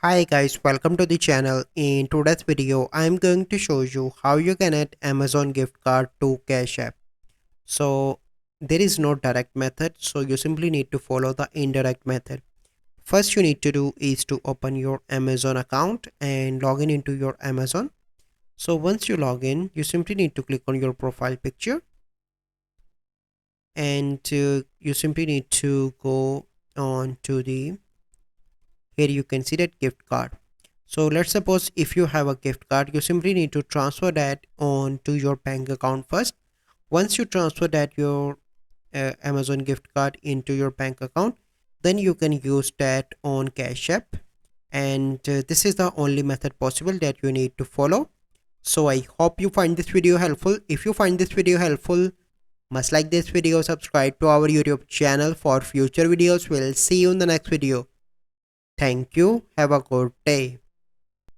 Hi guys, welcome to the channel. In today's video, I'm going to show you how you can add Amazon gift card to Cash App. So there is no direct method, so you simply need to follow the indirect method. First you need to do is to open your Amazon account and log in into your Amazon. So once you log in, you simply need to click on your profile picture and you simply need to go on to the here you can see that gift card. So let's suppose if you have a gift card, you simply need to transfer that on to your bank account first. Once you transfer that your Amazon gift card into your bank account, then you can use that on Cash App. And this is the only method possible that you need to follow. So I hope you find this video helpful. If you find this video helpful, must like this video, subscribe to our YouTube channel for future videos. We'll see you in the next video. Thank you. Have a good day.